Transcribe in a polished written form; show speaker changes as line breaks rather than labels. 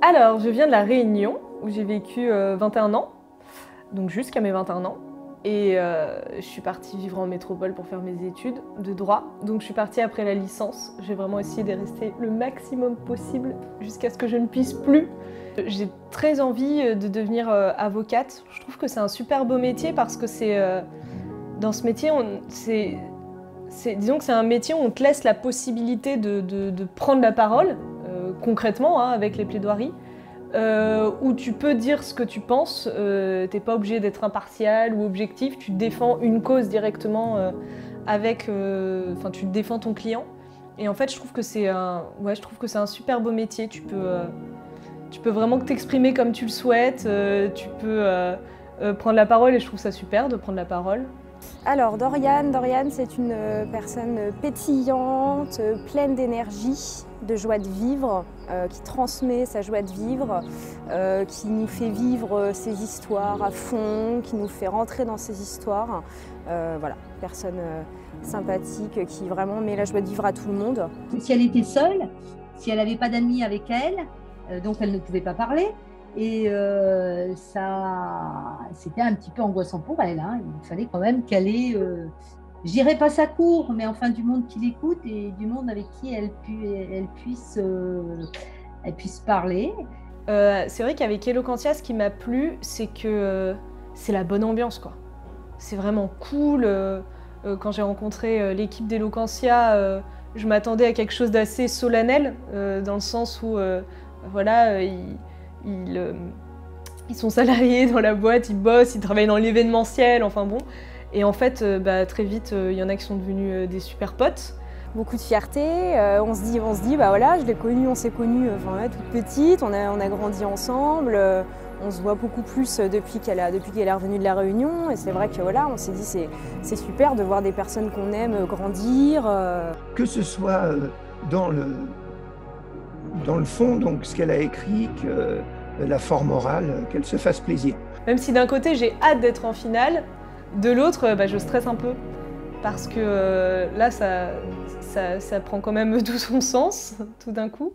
Alors, je viens de La Réunion, où j'ai vécu 21 ans, donc jusqu'à mes 21 ans. Et je suis partie vivre en métropole pour faire mes études de droit. Donc je suis partie après la licence. J'ai vraiment essayé de rester le maximum possible jusqu'à ce que je ne puisse plus. J'ai très envie de devenir avocate. Je trouve que c'est un super beau métier parce que dans ce métier, disons que c'est un métier où on te laisse la possibilité de prendre la parole, concrètement, hein, avec les plaidoiries. Où tu peux dire ce que tu penses, t'es pas obligé d'être impartial ou objectif, tu défends une cause directement tu défends ton client. Et en fait, je trouve que c'est un super beau métier. Tu peux vraiment t'exprimer comme tu le souhaites, tu peux prendre la parole et je trouve ça super de prendre la parole.
Alors Doriane, c'est une personne pétillante, pleine d'énergie, de joie de vivre, qui transmet sa joie de vivre, qui nous fait vivre ses histoires à fond, qui nous fait rentrer dans ses histoires. Voilà, personne sympathique qui vraiment met la joie de vivre à tout le monde.
Si elle était seule, si elle n'avait pas d'amis avec elle, donc elle ne pouvait pas parler. Et c'était un petit peu angoissant pour elle. Hein. Il fallait quand même qu'elle ait, je dirais pas sa cour, mais enfin du monde qui l'écoute et du monde avec qui elle puisse parler.
C'est vrai qu'avec Eloquentia, ce qui m'a plu, c'est que c'est la bonne ambiance, quoi. C'est vraiment cool. Quand j'ai rencontré l'équipe d'Eloquentia, je m'attendais à quelque chose d'assez solennel, dans le sens où, voilà, ils sont salariés dans la boîte, ils bossent, ils travaillent dans l'événementiel, enfin bon. Et en fait, très vite, il y en a qui sont devenus des super potes.
Beaucoup de fierté, on se dit bah voilà, je l'ai connue, on s'est connus toute petite, on a grandi ensemble, on se voit beaucoup plus depuis qu'elle est revenue de La Réunion. Et c'est vrai que voilà, on s'est dit c'est super de voir des personnes qu'on aime grandir.
Que ce soit dans le fond, donc ce qu'elle a écrit, que la forme orale, qu'elle se fasse plaisir.
Même si d'un côté j'ai hâte d'être en finale, de l'autre je stresse un peu. Parce que là ça prend quand même tout son sens, tout d'un coup.